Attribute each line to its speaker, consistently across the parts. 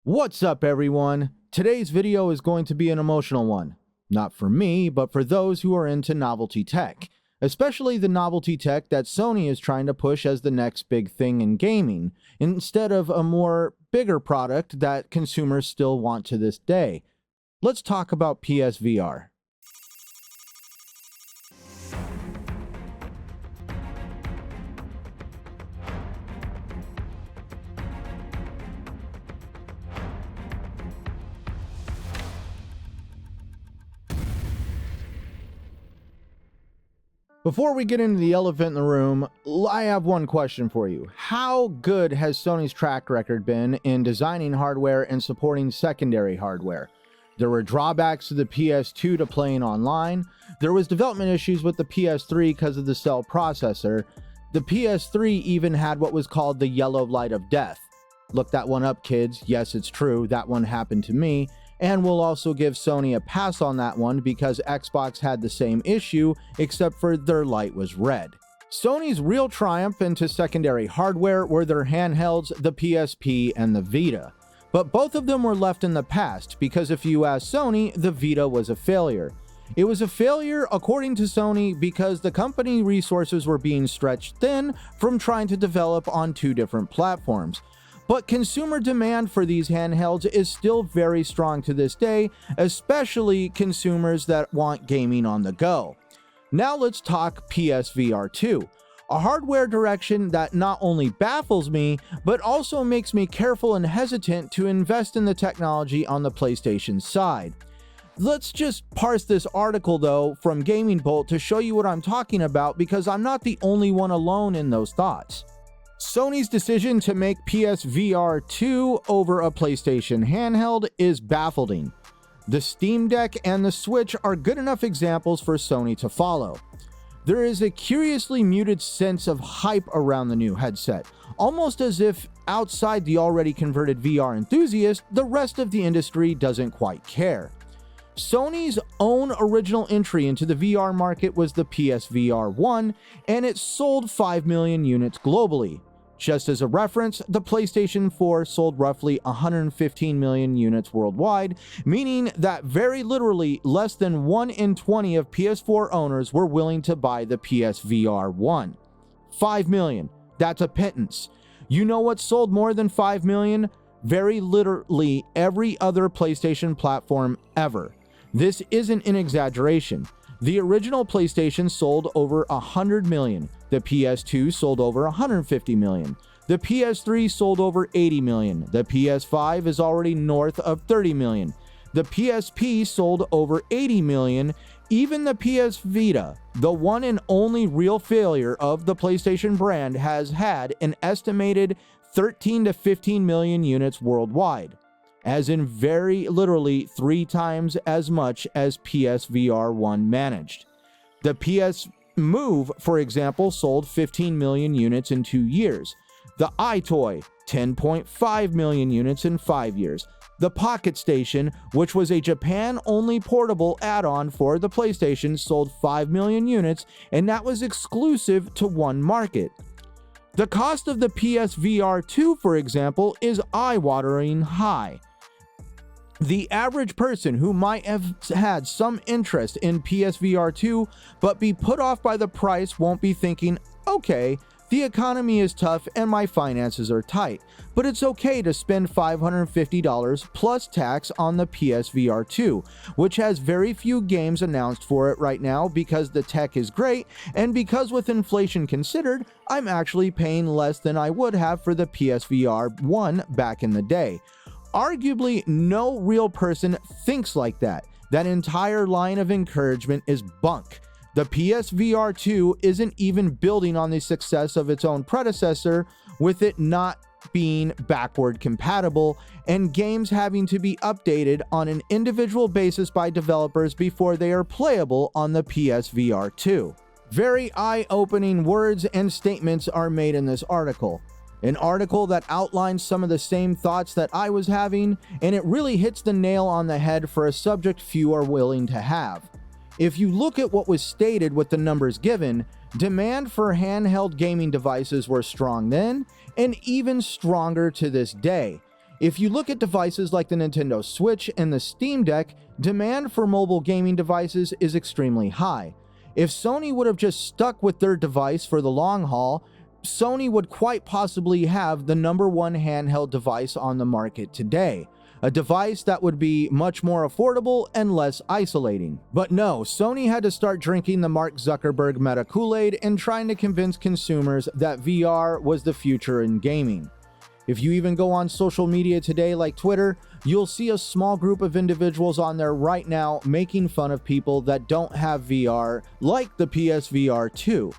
Speaker 1: What's up, everyone? Today's video is going to be an emotional one. Not for me, but for those who are into novelty tech. Especially the novelty tech that Sony is trying to push as the next big thing in gaming, instead of a more bigger product that consumers still want to this day. Let's talk about PSVR. Before we get into the elephant in the room, I have one question for you. How good has Sony's track record been in designing hardware and supporting secondary hardware? There were drawbacks to the PS2 to playing online. There was development issues with the PS3 because of the cell processor. The PS3 even had what was called the yellow light of death. Look that one up, kids. Yes, it's true. That one happened to me. And we'll also give Sony a pass on that one because Xbox had the same issue, except for their light was red. Sony's real triumph into secondary hardware were their handhelds, the PSP and the Vita. But both of them were left in the past because if you ask Sony, the Vita was a failure. It was a failure according to Sony because the company resources were being stretched thin from trying to develop on two different platforms. But consumer demand for these handhelds is still very strong to this day, especially consumers that want gaming on the go. Now let's talk PSVR2, a hardware direction that not only baffles me, but also makes me careful and hesitant to invest in the technology on the PlayStation side. Let's just parse this article though from Gaming Bolt to show you what I'm talking about because I'm not the only one alone in those thoughts. Sony's decision to make PSVR2 over a PlayStation handheld is baffling. The Steam Deck and the Switch are good enough examples for Sony to follow. There is a curiously muted sense of hype around the new headset, almost as if outside the already converted VR enthusiast, the rest of the industry doesn't quite care. Sony's own original entry into the VR market was the PSVR1, and it sold 5 million units globally. Just as a reference, the PlayStation 4 sold roughly 115 million units worldwide, meaning that very literally less than 1 in 20 of PS4 owners were willing to buy the PSVR1. 5 million, that's a pittance. You know what sold more than 5 million? Very literally every other PlayStation platform ever. This isn't an exaggeration. The original PlayStation sold over 100 million. The PS2 sold over 150 million. The PS3 sold over 80 million. The PS5 is already north of 30 million. The PSP sold over 80 million. Even the PS Vita, the one and only real failure of the PlayStation brand, has had an estimated 13 to 15 million units worldwide, as in very literally 3 times as much as PSVR1 managed. The PS Move, for example, sold 15 million units in 2 years. The iToy, 10.5 million units in 5 years. The Pocket Station, which was a Japan-only portable add-on for the PlayStation, sold 5 million units, and that was exclusive to one market. The cost of the PSVR2, for example, is eye-watering high. The average person who might have had some interest in PSVR2 but be put off by the price won't be thinking, okay, the economy is tough and my finances are tight, but it's okay to spend $550 plus tax on the PSVR2, which has very few games announced for it right now because the tech is great and because with inflation considered, I'm actually paying less than I would have for the PSVR1 back in the day. Arguably, no real person thinks like that. That entire line of encouragement is bunk. The PSVR2 isn't even building on the success of its own predecessor, with it not being backward compatible and games having to be updated on an individual basis by developers before they are playable on the PSVR2. Very eye-opening words and statements are made in this article. An article that outlines some of the same thoughts that I was having, and it really hits the nail on the head for a subject few are willing to have. If you look at what was stated with the numbers given, demand for handheld gaming devices were strong then, and even stronger to this day. If you look at devices like the Nintendo Switch and the Steam Deck, demand for mobile gaming devices is extremely high. If Sony would have just stuck with their device for the long haul, Sony would quite possibly have the #1 handheld device on the market today. A device that would be much more affordable and less isolating. But no, Sony had to start drinking the Mark Zuckerberg Meta Kool-Aid and trying to convince consumers that VR was the future in gaming. If you even go on social media today like Twitter, you'll see a small group of individuals on there right now making fun of people that don't have VR, like the PSVR2.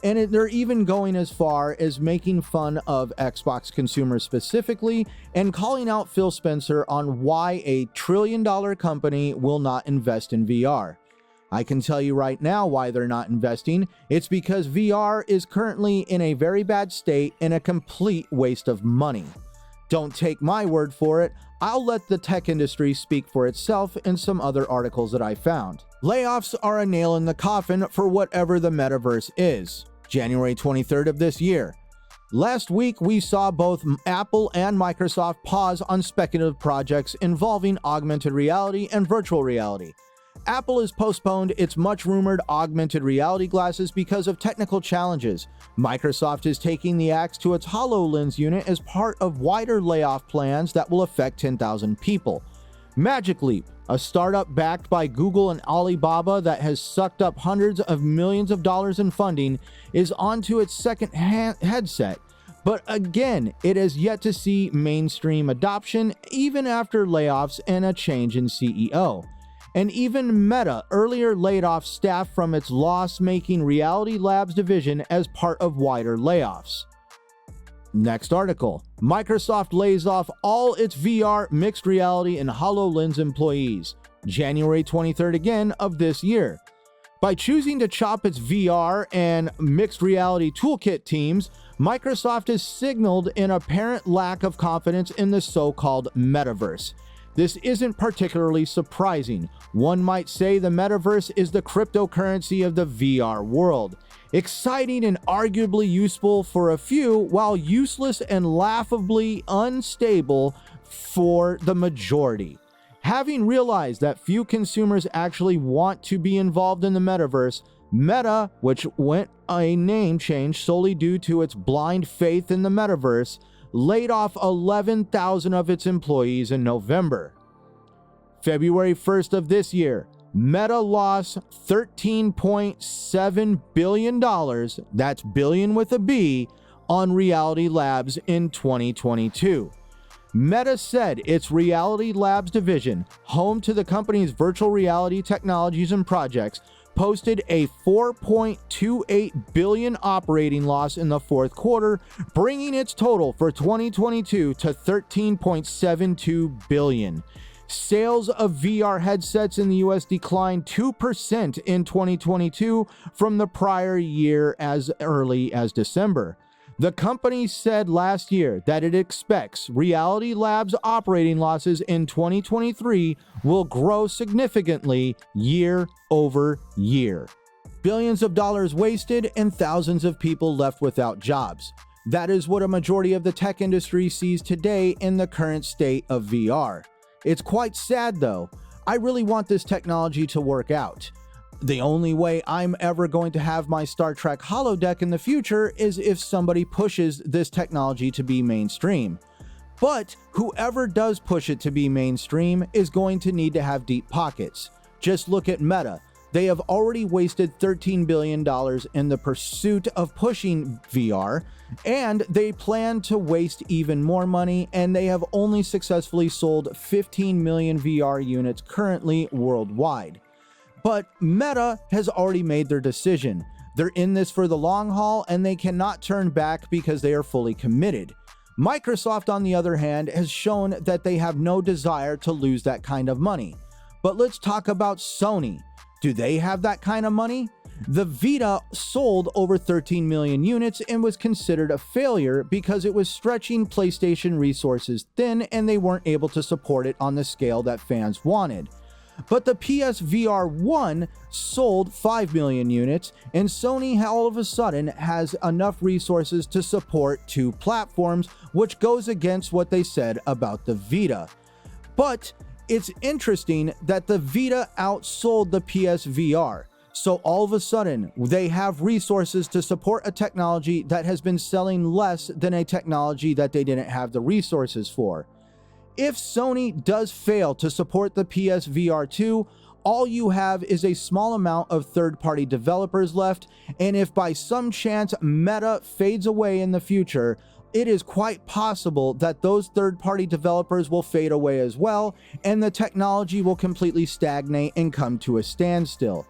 Speaker 1: And they're even going as far as making fun of Xbox consumers specifically and calling out Phil Spencer on why a trillion-dollar company will not invest in VR. I can tell you right now why they're not investing. It's because VR is currently in a very bad state and a complete waste of money. Don't take my word for it. I'll let the tech industry speak for itself in some other articles that I found. Layoffs are a nail in the coffin for whatever the metaverse is. January 23rd of this year. Last week, we saw both Apple and Microsoft pause on speculative projects involving augmented reality and virtual reality. Apple has postponed its much-rumored augmented reality glasses because of technical challenges. Microsoft is taking the axe to its HoloLens unit as part of wider layoff plans that will affect 10,000 people. Magic Leap, a startup backed by Google and Alibaba that has sucked up hundreds of millions of dollars in funding, is onto its second headset. But again, it has yet to see mainstream adoption even after layoffs and a change in CEO. And even Meta earlier laid off staff from its loss-making Reality Labs division as part of wider layoffs. Next article. Microsoft lays off all its VR, mixed reality, and HoloLens employees. January 23rd again of this year. By choosing to chop its VR and mixed reality toolkit teams, Microsoft has signaled an apparent lack of confidence in the so-called metaverse. This isn't particularly surprising. One might say the metaverse is the cryptocurrency of the VR world. Exciting and arguably useful for a few, while useless and laughably unstable for the majority. Having realized that few consumers actually want to be involved in the metaverse, Meta, which went a name change solely due to its blind faith in the metaverse, laid off 11,000 of its employees in November. February 1st of this year, Meta lost $13.7 billion, that's billion with a B, on Reality Labs in 2022. Meta said its Reality Labs division, home to the company's virtual reality technologies and projects, posted a $4.28 billion operating loss in the fourth quarter, bringing its total for 2022 to $13.72 billion. Sales of VR headsets in the US declined 2% in 2022 from the prior year as early as December. The company said last year that it expects Reality Labs operating losses in 2023 will grow significantly year over year. Billions of dollars wasted and thousands of people left without jobs. That is what a majority of the tech industry sees today in the current state of VR. It's quite sad though. I really want this technology to work out. The only way I'm ever going to have my Star Trek holodeck in the future is if somebody pushes this technology to be mainstream. But whoever does push it to be mainstream is going to need to have deep pockets. Just look at Meta. They have already wasted $13 billion in the pursuit of pushing VR, and they plan to waste even more money, and they have only successfully sold 15 million VR units currently worldwide. But Meta has already made their decision. They're in this for the long haul, and they cannot turn back because they are fully committed. Microsoft, on the other hand, has shown that they have no desire to lose that kind of money. But let's talk about Sony. Do they have that kind of money? The Vita sold over 13 million units and was considered a failure because it was stretching PlayStation resources thin and they weren't able to support it on the scale that fans wanted. but the PSVR1 sold 5 million units, and Sony all of a sudden has enough resources to support 2 platforms, which goes against what they said about the Vita. But it's interesting that the Vita outsold the PSVR. So all of a sudden, they have resources to support a technology that has been selling less than a technology that they didn't have the resources for. If Sony does fail to support the PSVR2, all you have is a small amount of third-party developers left, and if by some chance Meta fades away in the future, it is quite possible that those third-party developers will fade away as well, and the technology will completely stagnate and come to a standstill.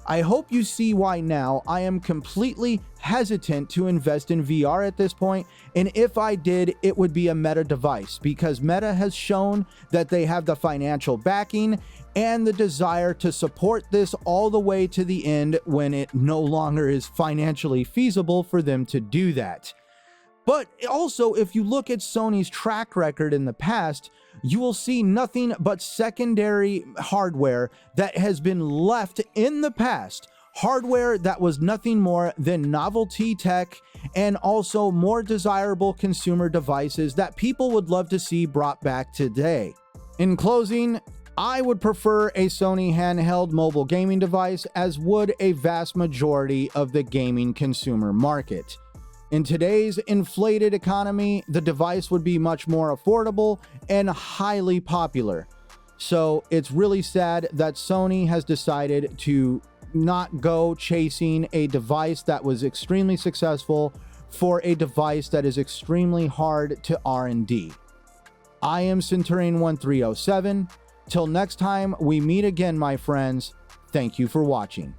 Speaker 1: I hope you see why now I am completely hesitant to invest in VR at this point, and if I did, it would be a Meta device, because Meta has shown that they have the financial backing and the desire to support this all the way to the end when it no longer is financially feasible for them to do that. But also, if you look at Sony's track record in the past, you will see nothing but secondary hardware that has been left in the past. Hardware that was nothing more than novelty tech and also more desirable consumer devices that people would love to see brought back today. In closing, I would prefer a Sony handheld mobile gaming device, as would a vast majority of the gaming consumer market. In today's inflated economy, the device would be much more affordable and highly popular. So it's really sad that Sony has decided to not go chasing a device that was extremely successful for a device that is extremely hard to R&D. I am Centurion1307. Till next time we meet again, my friends, thank you for watching.